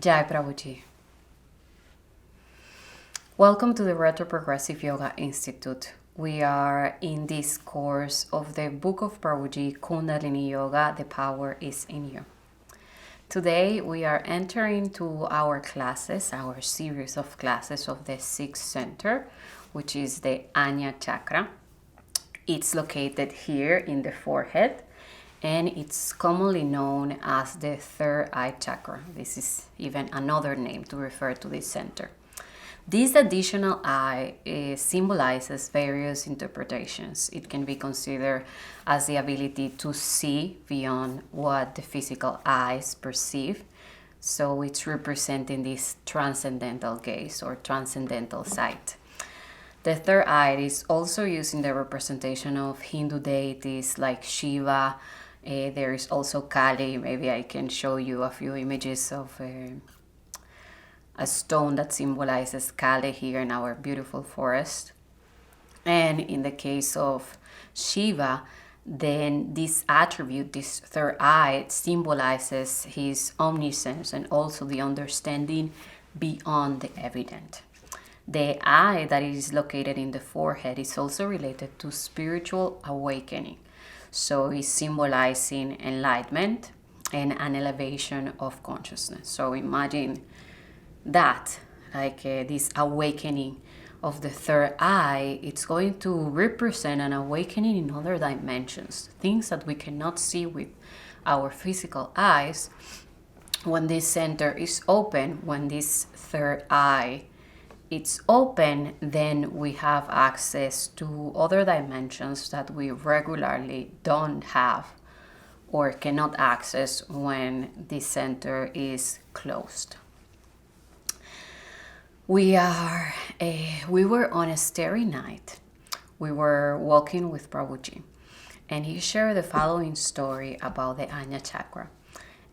Jai Prabhuji. Welcome to the Retroprogressive Yoga Institute. We are in this course of the book of Prabhuji, Kundalini Yoga, The Power is in You. Today we are entering to our classes, our series of classes of the sixth center, which is the Ajna Chakra. It's located here in the forehead, and it's commonly known as the third eye chakra. This is even another name to refer to this center. This additional eye symbolizes various interpretations. It can be considered as the ability to see beyond what the physical eyes perceive. So it's representing this transcendental gaze or transcendental sight. The third eye is also used in the representation of Hindu deities like Shiva. There is also Kali. Maybe I can show you a few images of a stone that symbolizes Kali here in our beautiful forest. And in the case of Shiva, then this attribute, this third eye, symbolizes his omniscience and also the understanding beyond the evident. The eye that is located in the forehead is also related to spiritual awakening. So it's symbolizing enlightenment and an elevation of consciousness. So imagine that, like this awakening of the third eye, it's going to represent an awakening in other dimensions, things that we cannot see with our physical eyes. When this center is open, when this third eye it's open, then we have access to other dimensions that we regularly don't have or cannot access when this center is closed. We were on a starry night. We were walking with Prabhuji, and he shared the following story about the Ajna Chakra.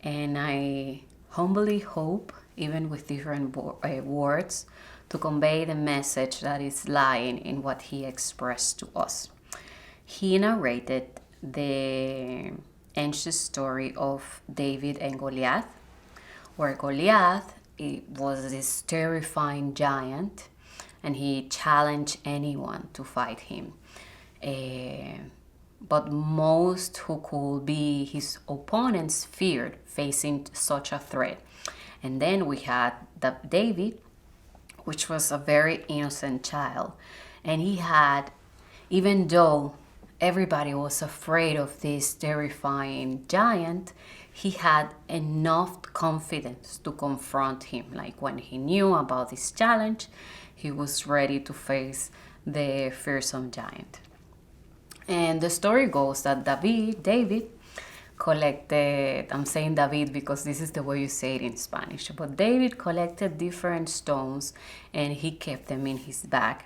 And I humbly hope, even with different words, to convey the message that is lying in what he expressed to us. He narrated the ancient story of David and Goliath, where Goliath, it was this terrifying giant, and he challenged anyone to fight him. But most who could be his opponents feared facing such a threat. And then we had David, which was a very innocent child. And he had, even though everybody was afraid of this terrifying giant, he had enough confidence to confront him. Like when he knew about this challenge, he was ready to face the fearsome giant. And the story goes that David collected, I'm saying David because this is the way you say it in Spanish, but David collected different stones and he kept them in his bag.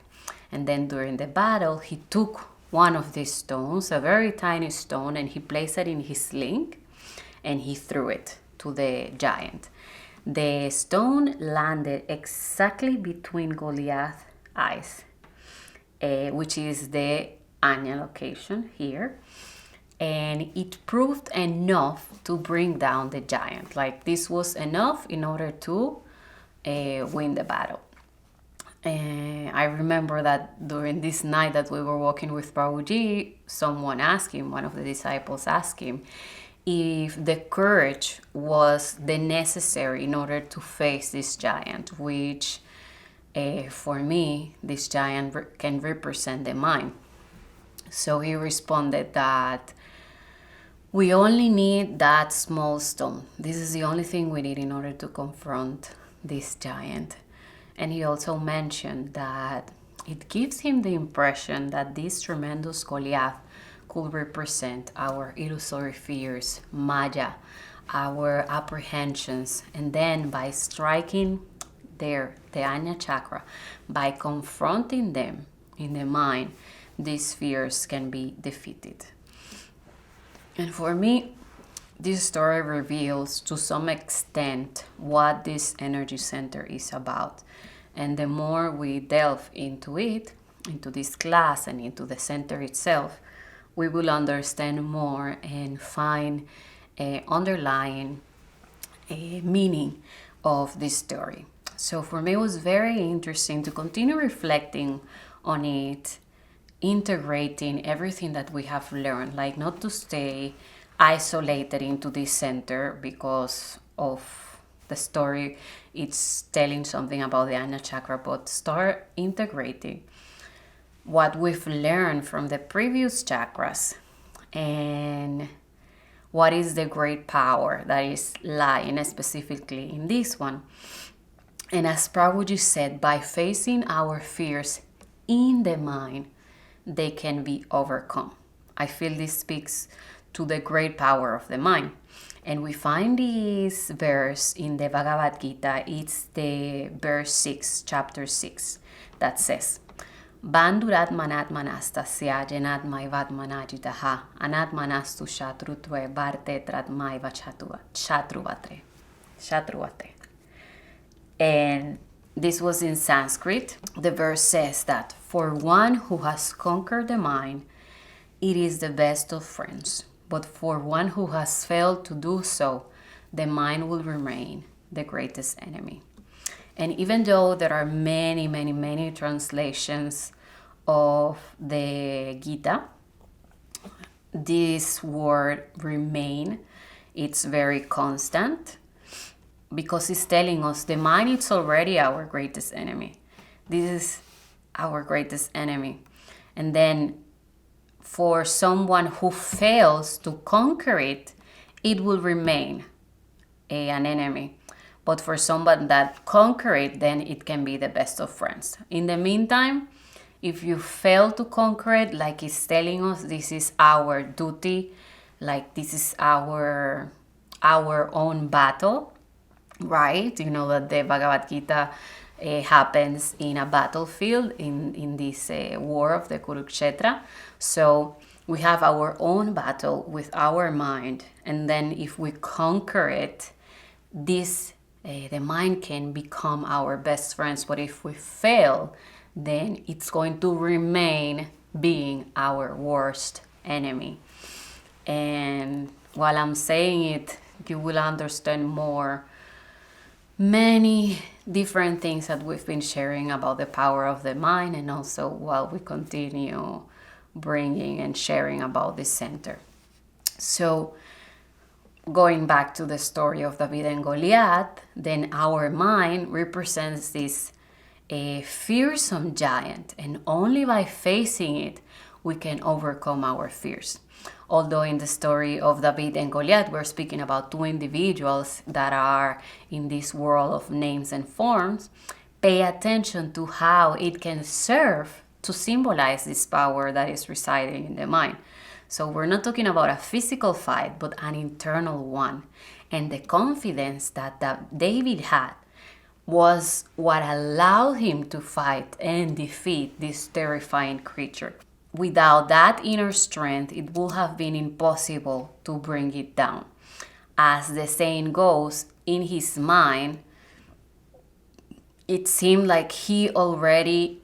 And then during the battle, he took one of these stones, a very tiny stone, and he placed it in his sling and he threw it to the giant. The stone landed exactly between Goliath's eyes, which is the Ajna location here. And it proved enough to bring down the giant. Like this was enough in order to win the battle. I remember that during this night that we were walking with Prabhuji, someone asked him, one of the disciples asked him, if the courage was the necessary in order to face this giant, which for me, this giant can represent the mind. So he responded that we only need that small stone. This is the only thing we need in order to confront this giant. And he also mentioned that it gives him the impression that this tremendous Goliath could represent our illusory fears, maya, our apprehensions, and then by striking there, the Ajna chakra, by confronting them in the mind, these fears can be defeated. And for me, this story reveals to some extent what this energy center is about. And the more we delve into it, into this class and into the center itself, we will understand more and find underlying meaning of this story. So for me, it was very interesting to continue reflecting on it, integrating everything that we have learned, like not to stay isolated into this center because of the story it's telling something about the Ajna chakra, but start integrating what we've learned from the previous chakras and what is the great power that is lying specifically in this one. And as Prabhuji said, by facing our fears in the mind, they can be overcome. I feel this speaks to the great power of the mind. And we find this verse in the Bhagavad Gita. It's the verse 6, chapter 6, that says, Bandhuratmanatmanastasya janatmaivatmanajitaha anatmanastu shatrutve bhartetratmaiva shatruvate. And this was in Sanskrit. The verse says that for one who has conquered the mind, it is the best of friends. But for one who has failed to do so, the mind will remain the greatest enemy. And even though there are many, many, many translations of the Gita, this word remain, it's very constant because it's telling us the mind is already our greatest enemy. This is our greatest enemy. And then for someone who fails to conquer it, it will remain an enemy. But for someone that conquer it, then it can be the best of friends. In the meantime, if you fail to conquer it, like it's telling us, this is our duty, like this is our own battle, right? You know that the Bhagavad Gita happens in a battlefield in this war of the Kurukshetra. So we have our own battle with our mind, and then if we conquer it, this the mind can become our best friends. But if we fail, then it's going to remain being our worst enemy. And while I'm saying it, you will understand more many different things that we've been sharing about the power of the mind, and also while we continue bringing and sharing about this center. So going back to the story of David and Goliath, then our mind represents this fearsome giant, and only by facing it we can overcome our fears. Although in the story of David and Goliath, we're speaking about two individuals that are in this world of names and forms, pay attention to how it can serve to symbolize this power that is residing in the mind. So we're not talking about a physical fight, but an internal one. And the confidence that David had was what allowed him to fight and defeat this terrifying creature. Without that inner strength, it would have been impossible to bring it down. As the saying goes, in his mind, it seemed like he already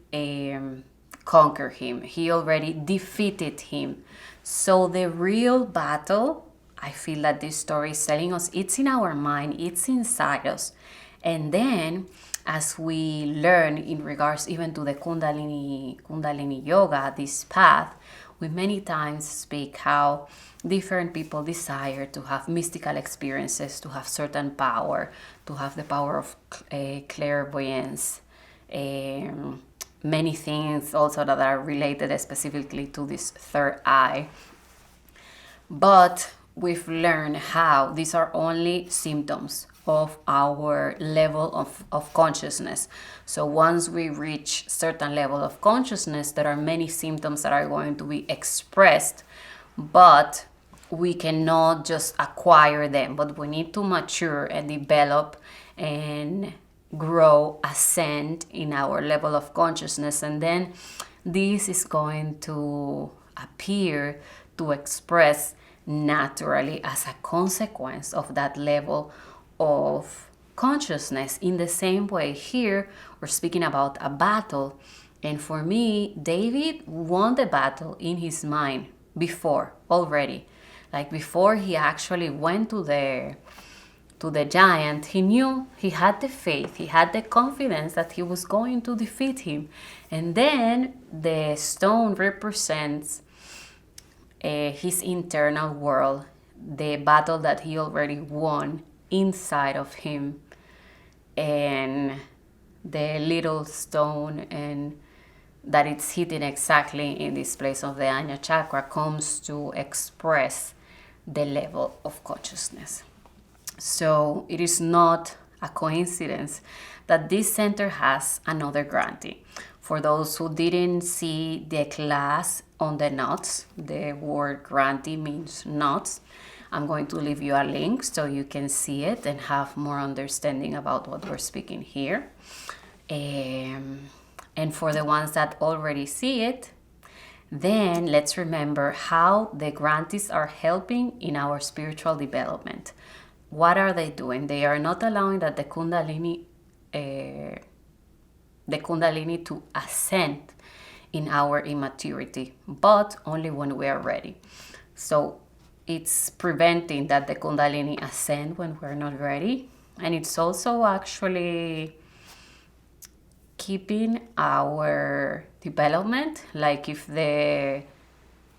conquered him. He already defeated him. So the real battle, I feel that this story is telling us, it's in our mind, it's inside us. And then as we learn in regards even to the Kundalini yoga, this path, we many times speak how different people desire to have mystical experiences, to have certain power, to have the power of clairvoyance, many things also that are related specifically to this third eye. But we've learned how these are only symptoms of our level of consciousness. So once we reach certain level of consciousness, there are many symptoms that are going to be expressed, but we cannot just acquire them, but we need to mature and develop and grow, ascend in our level of consciousness, and then this is going to appear to express naturally as a consequence of that level of consciousness. In the same way, here we're speaking about a battle, and for me, David won the battle in his mind before already, like before he actually went to to the giant, he knew, he had the faith, he had the confidence that he was going to defeat him. And then the stone represents his internal world, the battle that he already won inside of him. And the little stone and that it's hidden exactly in this place of the Ajna chakra comes to express the level of consciousness. So it is not a coincidence that this center has another grantee. For those who didn't see the class on the knots, the word grantee means knots. I'm going to leave you a link so you can see it and have more understanding about what we're speaking here. And for the ones that already see it, then let's remember how the grantees are helping in our spiritual development. What are they doing? They are not allowing that the Kundalini to ascend in our immaturity, but only when we are ready. So it's preventing that the Kundalini ascend when we're not ready, and it's also actually keeping our development. Like if the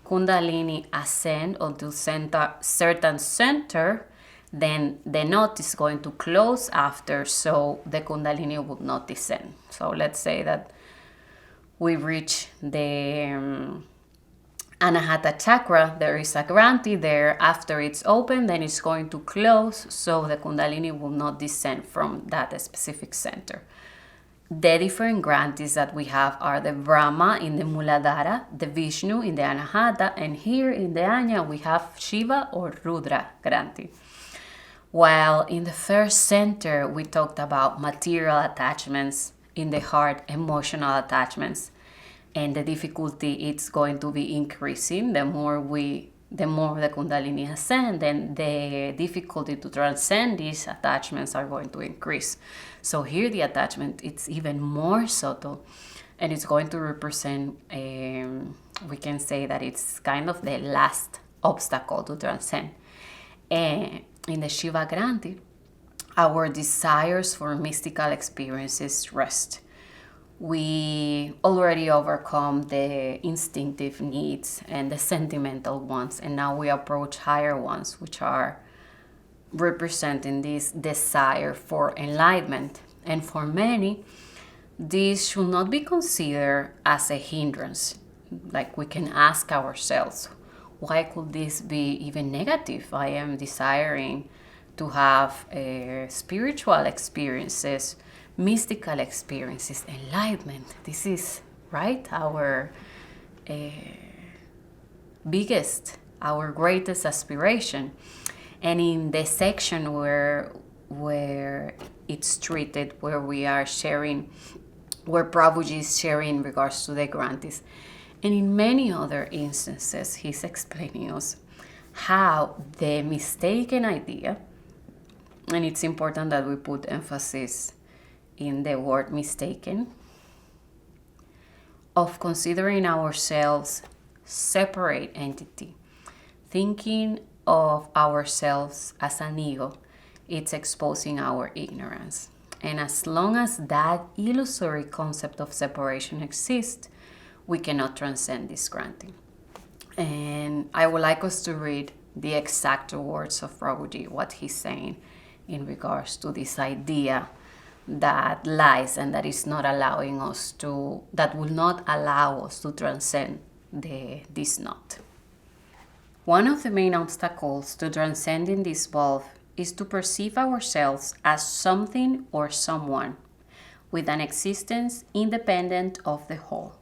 Kundalini ascend onto certain center, then the knot is going to close after, so the Kundalini will not descend. So let's say that we reach the Anahata chakra, there is a grantee there. After it's open, then it's going to close, so the Kundalini will not descend from that specific center. The different grantees that we have are the Brahma in the Muladhara, the Vishnu in the Anahata, and here in the Ajna we have Shiva or Rudra grantee. While in the first center we talked about material attachments in the heart, emotional attachments, and the difficulty it's going to be increasing the more the Kundalini ascend, then the difficulty to transcend these attachments are going to increase. So here the attachment, it's even more subtle, and it's going to represent, we can say that it's kind of the last obstacle to transcend. And in the Shiva grantee, our desires for mystical experiences rest. We already overcome the instinctive needs and the sentimental ones, and now we approach higher ones, which are representing this desire for enlightenment. And for many, this should not be considered as a hindrance. Like we can ask ourselves, why could this be even negative? I am desiring to have spiritual experiences, mystical experiences, enlightenment. This is, right, our biggest, our greatest aspiration. And in the section where it's treated, where we are sharing, where Prabhuji is sharing in regards to the grantees, and in many other instances, he's explaining us how the mistaken idea, and it's important that we put emphasis in the word mistaken, of considering ourselves separate entity, thinking of ourselves as an ego, it's exposing our ignorance. And as long as that illusory concept of separation exists, we cannot transcend this granting. And I would like us to read the exact words of Prabhuji, what he's saying in regards to this idea that lies and that is not allowing us to, that will not allow us to transcend this knot. One of the main obstacles to transcending this gulf is to perceive ourselves as something or someone with an existence independent of the whole.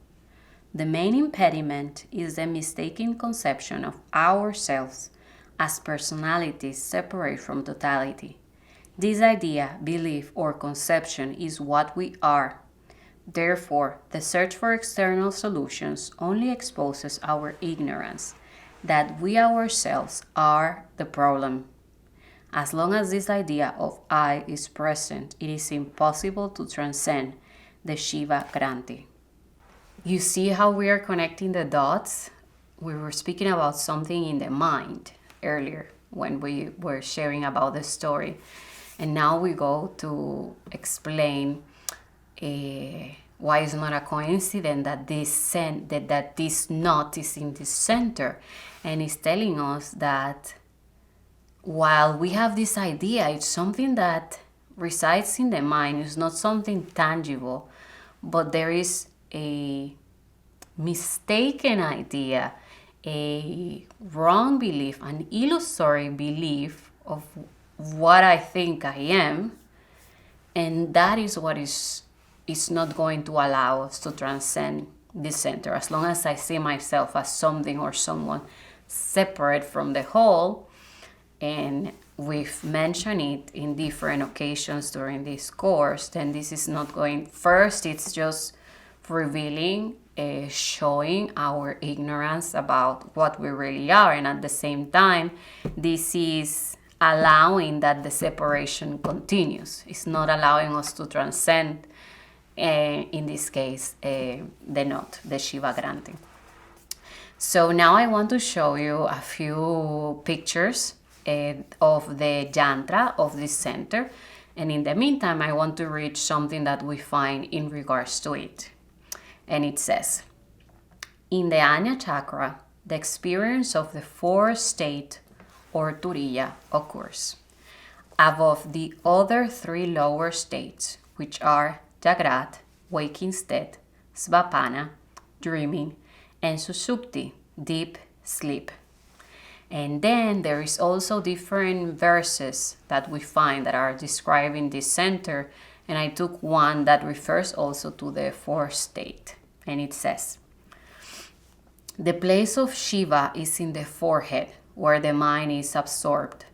The main impediment is the mistaken conception of ourselves as personalities separate from totality. This idea, belief, or conception is what we are. Therefore, the search for external solutions only exposes our ignorance that we ourselves are the problem. As long as this idea of I is present, it is impossible to transcend the Shiva grantee. You see how we are connecting the dots? We were speaking about something in the mind earlier when we were sharing about the story. And now we go to explain why it's not a coincidence that this knot is in the center. And it's telling us that while we have this idea, it's something that resides in the mind. It's not something tangible, but there is a mistaken idea, a wrong belief, an illusory belief of what I think I am, and that is what is not going to allow us to transcend this center. As long as I see myself as something or someone separate from the whole, and we've mentioned it in different occasions during this course, then this is not going. First, it's just revealing, showing our ignorance about what we really are, and at the same time, this is allowing that the separation continues. It's not allowing us to transcend, in this case, the knot, the Shiva granting. So now I want to show you a few pictures of the yantra of this center, and in the meantime I want to read something that we find in regards to it. And it says, in the Ajna chakra, the experience of the fourth state or turiya occurs above the other three lower states, which are Jagrat, waking state, Svapana, dreaming, and Susupti, deep sleep. And then there is also different verses that we find that are describing this center, and I took one that refers also to the fourth state. And it says, the place of Shiva is in the forehead, where the mind is absorbed.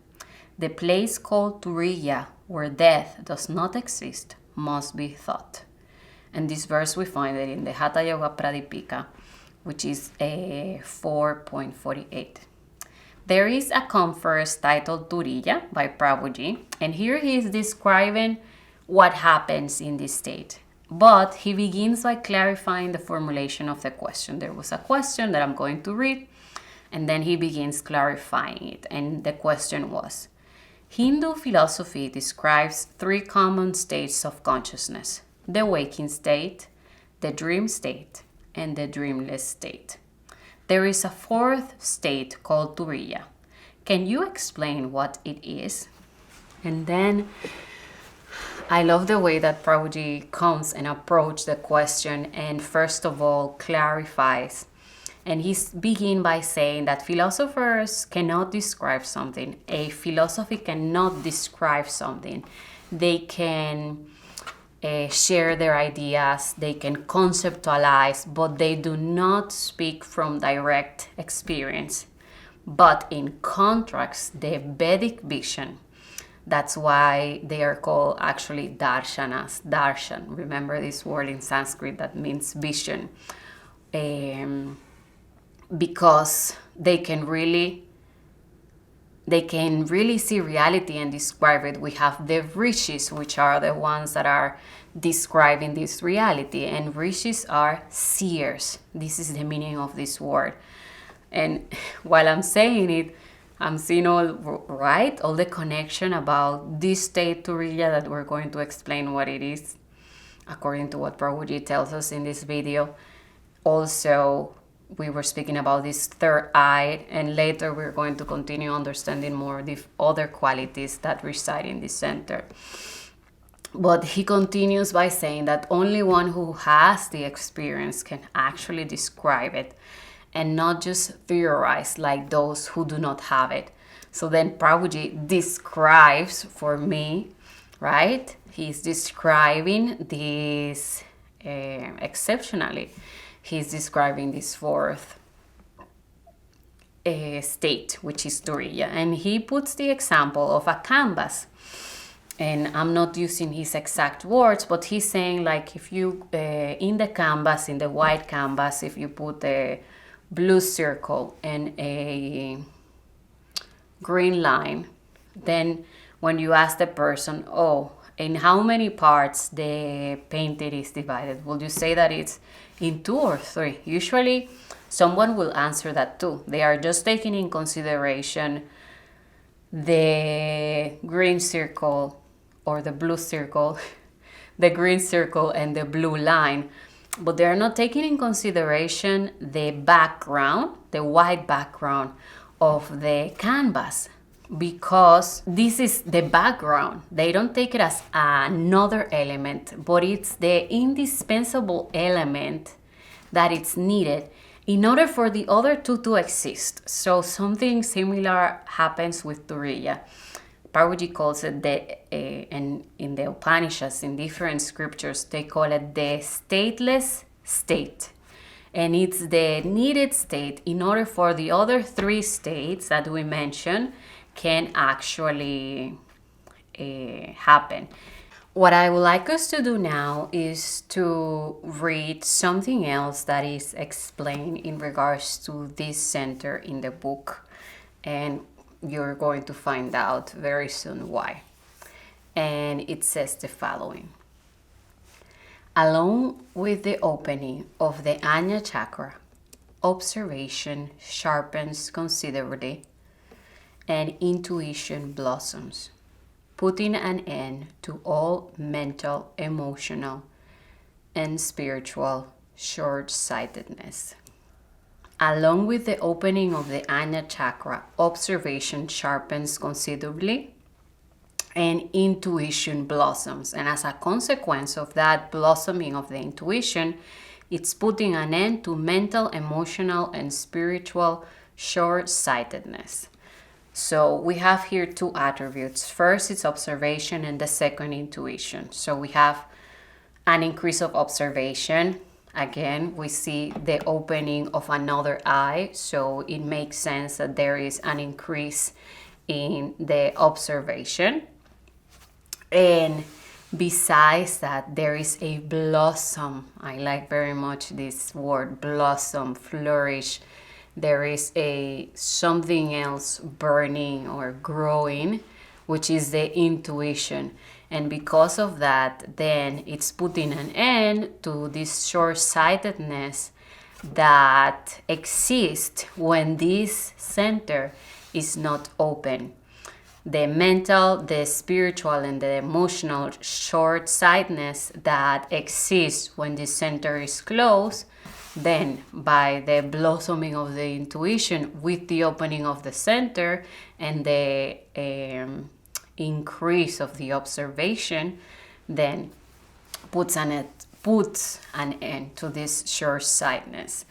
The place called Turiya, where death does not exist, must be thought. And this verse we find it in the Hatha Yoga Pradipika, which is 4.48. There is a conference titled Turiya by Prabhuji, and here he is describing what happens in this state. But he begins by clarifying the formulation of the question. There was a question that I'm going to read, and then he begins clarifying it. And the question was, Hindu philosophy describes three common states of consciousness: the waking state, the dream state, and the dreamless state. There is a fourth state called Turiya. Can you explain what it is? And then I love the way that Prabhuji comes and approaches the question and first of all clarifies. And he's begin by saying that philosophers cannot describe something. A philosophy cannot describe something. They can share their ideas, they can conceptualize, but they do not speak from direct experience. But in contrast, the Vedic vision, that's why they are called actually darshanas, darshan. Remember this word in Sanskrit that means vision. Because they can really see reality and describe it. We have the rishis, which are the ones that are describing this reality, and rishis are seers. This is the meaning of this word. And while I'm saying it, I'm seeing all the connection about this state Turiya that we're going to explain what it is, according to what Prabhuji tells us in this video. Also, we were speaking about this third eye, and later we're going to continue understanding more the other qualities that reside in this center. But he continues by saying that only one who has the experience can actually describe it and not just theorize like those who do not have it. So then Prabhuji describes for me, right? He's describing this exceptionally. He's describing this fourth state, which is Turiya. And he puts the example of a canvas. And I'm not using his exact words, but he's saying like if you, in the canvas, in the white canvas, if you put a blue circle and a green line, then when you ask the person, in how many parts the painted is divided, will you say that it's in 2 or 3? Usually someone will answer that 2. They are just taking in consideration the green circle or the blue circle, the green circle, and the blue line. But they're not taking in consideration the background, the white background of the canvas, because this is the background. They don't take it as another element, but it's the indispensable element that it's needed in order for the other two to exist. So something similar happens with Turiya. Prabhuji calls it and in the Upanishads, in different scriptures, they call it the stateless state. And it's the needed state in order for the other three states that we mentioned can actually happen. What I would like us to do now is to read something else that is explained in regards to this center in the book. And you're going to find out very soon why. And it says the following. Along with the opening of the Ajna chakra, observation sharpens considerably and intuition blossoms, putting an end to all mental, emotional, and spiritual short-sightedness. Along with the opening of the Ajna chakra, observation sharpens considerably and intuition blossoms. And as a consequence of that blossoming of the intuition, it's putting an end to mental, emotional, and spiritual short-sightedness. So we have here two attributes. First, it's observation, and the second, intuition. So we have an increase of observation. Again, we see the opening of another eye, so it makes sense that there is an increase in the observation. And besides that, there is a blossom. I like very much this word, blossom, flourish. There is a something else burning or growing, which is the intuition. And because of that, then it's putting an end to this short-sightedness that exists when this center is not open. The mental, the spiritual, and the emotional short-sightedness that exists when this center is closed, then by the blossoming of the intuition with the opening of the center and the increase of the observation, then puts an end to this short-sightedness.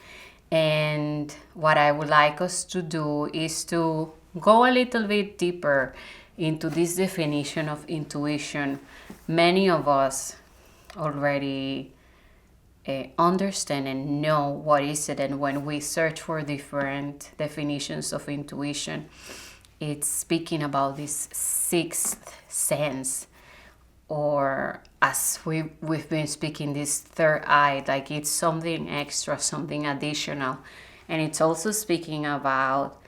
And what I would like us to do is to go a little bit deeper into this definition of intuition. Many of us already understand and know what is it, and when we search for different definitions of intuition, it's speaking about this sixth sense, or as we've been speaking, this third eye, like it's something extra, something additional. And it's also speaking about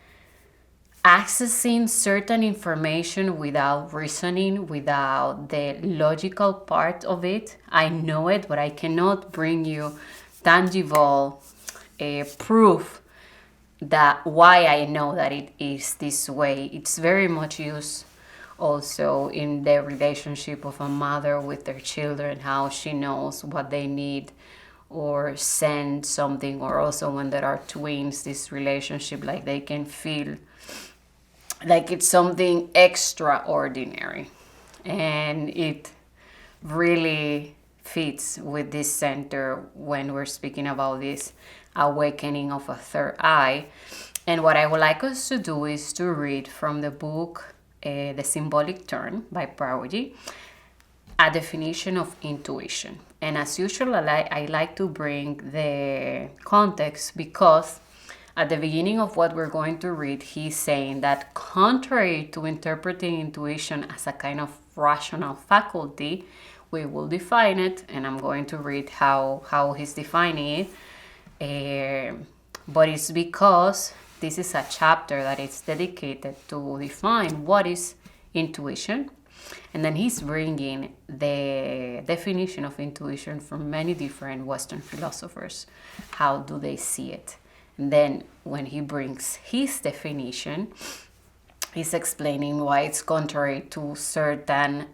accessing certain information without reasoning, without the logical part of it. I know it, but I cannot bring you tangible proof that why I know that it is this way. It's very much used also in the relationship of a mother with their children, how she knows what they need or send something, or also when there are twins, this relationship, like they can feel like it's something extraordinary. And it really fits with this center when we're speaking about this awakening of a third eye. And what I would like us to do is to read from the book The Symbolic Turn by Prabhuji, a definition of intuition. And as usual, I like to bring the context, because at the beginning of what we're going to read, he's saying that contrary to interpreting intuition as a kind of rational faculty, we will define it, and I'm going to read how he's defining it. But it's because this is a chapter that is dedicated to define what is intuition. And then he's bringing the definition of intuition from many different Western philosophers. How do they see it? And then when he brings his definition, he's explaining why it's contrary to certain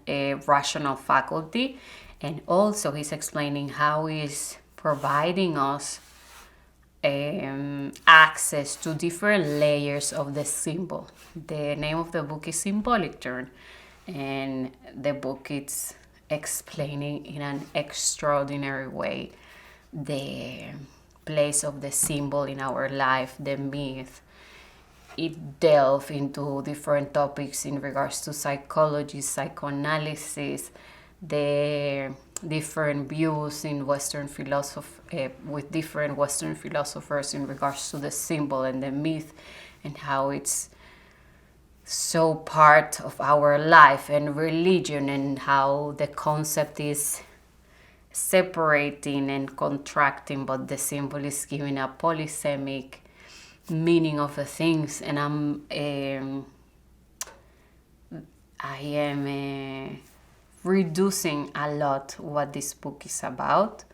rational faculty, and also he's explaining how he's providing us access to different layers of the symbol. The name of the book is Symbolic Turn, and the book is explaining in an extraordinary way the place of the symbol in our life, the myth. It delves into different topics in regards to psychology, psychoanalysis, the different views in Western philosophy, with different Western philosophers in regards to the symbol and the myth, and how it's so part of our life and religion, and how the concept is separating and contracting, but the symbol is giving a polysemic meaning of the things. And I am reducing a lot what this book is about,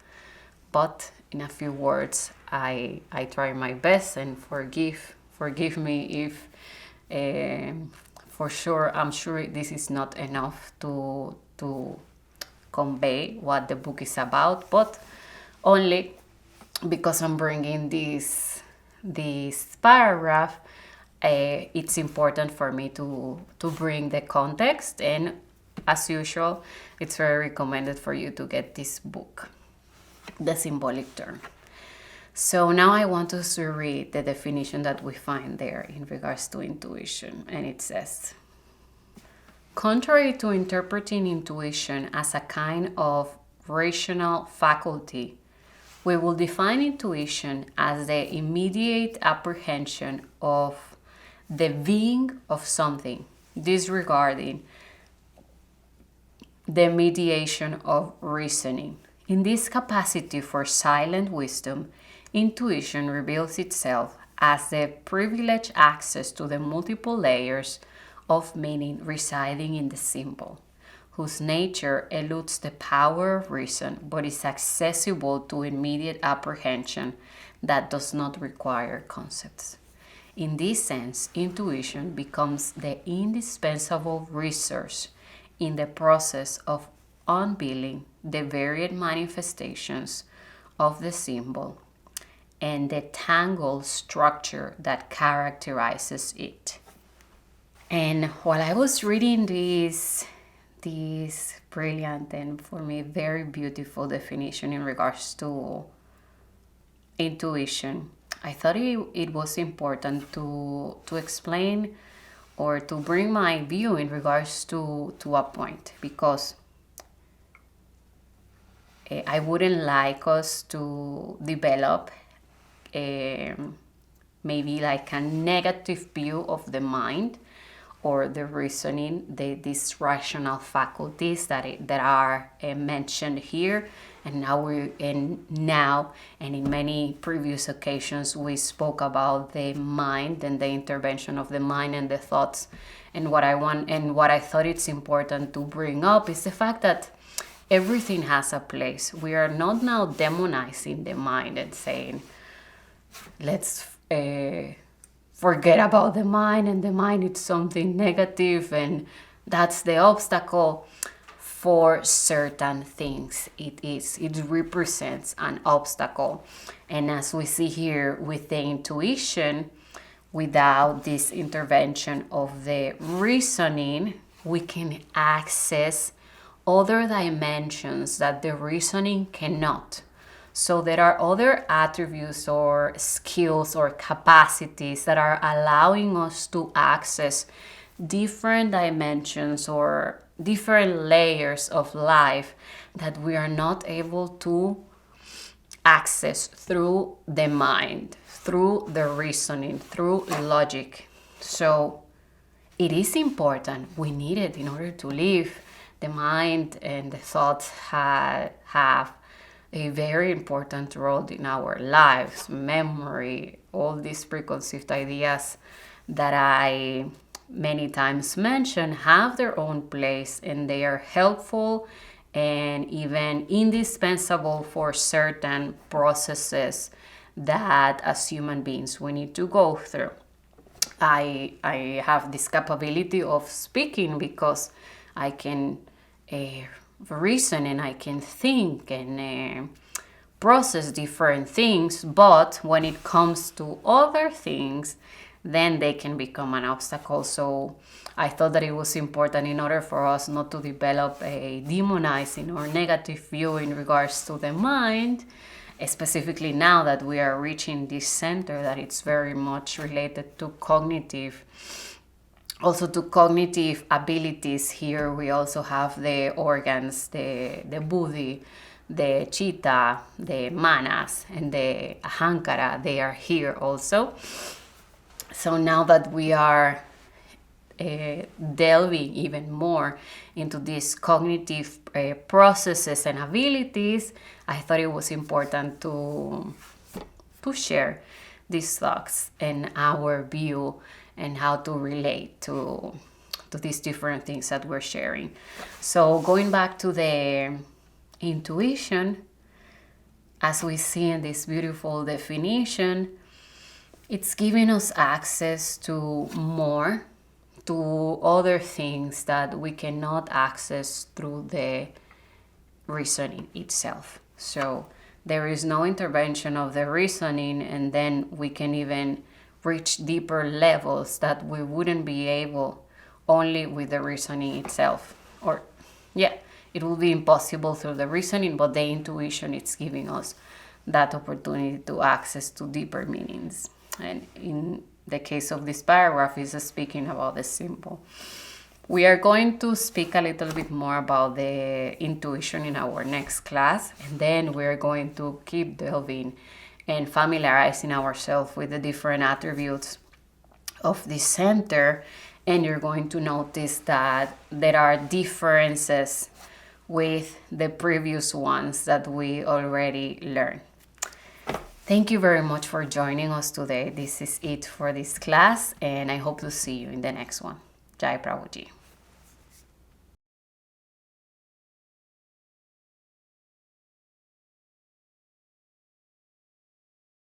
but in a few words I try my best, and forgive me if for sure I'm sure this is not enough to convey what the book is about, but only because I'm bringing this paragraph, it's important for me to bring the context. And as usual, it's very recommended for you to get this book, The Symbolic Turn. So now I want us to read the definition that we find there in regards to intuition. And it says, contrary to interpreting intuition as a kind of rational faculty, we will define intuition as the immediate apprehension of the being of something, disregarding the mediation of reasoning. In this capacity for silent wisdom, intuition reveals itself as the privileged access to the multiple layers of meaning residing in the symbol, whose nature eludes the power of reason but is accessible to immediate apprehension that does not require concepts. In this sense, intuition becomes the indispensable resource in the process of unveiling the varied manifestations of the symbol and the tangled structure that characterizes it. And while I was reading this brilliant and for me very beautiful definition in regards to intuition, I thought it was important to explain or to bring my view in regards to a point, because I wouldn't like us to develop maybe like a negative view of the mind or the reasoning, these rational faculties that are mentioned here. And now and in many previous occasions we spoke about the mind and the intervention of the mind and the thoughts. And what I thought it's important to bring up is the fact that everything has a place. We are not now demonizing the mind and saying, let's forget about the mind, and the mind is something negative and that's the obstacle. For certain things, it represents an obstacle. And as we see here with the intuition, without this intervention of the reasoning, we can access other dimensions that the reasoning cannot. So there are other attributes or skills or capacities that are allowing us to access different dimensions or different layers of life that we are not able to access through the mind, through the reasoning, through logic. So it is important. We need it in order to live. The mind and the thoughts have a very important role in our lives. Memory, all these preconceived ideas that I many times mention have their own place, and they are helpful and even indispensable for certain processes that as human beings we need to go through. I have this capability of speaking because I can reason and I can think and process different things, but when it comes to other things, then they can become an obstacle. So I thought that it was important, in order for us not to develop a demonizing or negative view in regards to the mind, specifically now that we are reaching this center, that it's very much related to cognitive, also to cognitive abilities. Here we also have the organs, the buddhi, the chitta, the manas, and the ahankara. They are here also. So now that we are delving even more into these cognitive processes and abilities, I thought it was important to share these thoughts and our view and how to relate to these different things that we're sharing. So going back to the intuition, as we see in this beautiful definition, it's giving us access to more, to other things that we cannot access through the reasoning itself. So there is no intervention of the reasoning, and then we can even reach deeper levels that we wouldn't be able only with the reasoning itself. Or, yeah, it will be impossible through the reasoning, but the intuition, it's giving us that opportunity to access to deeper meanings. And in the case of this paragraph, is speaking about the simple. We are going to speak a little bit more about the intuition in our next class, and then we're going to keep delving and familiarizing ourselves with the different attributes of this center, and you're going to notice that there are differences with the previous ones that we already learned. Thank you very much for joining us today. This is it for this class, and I hope to see you in the next one. Jai Prabhuji.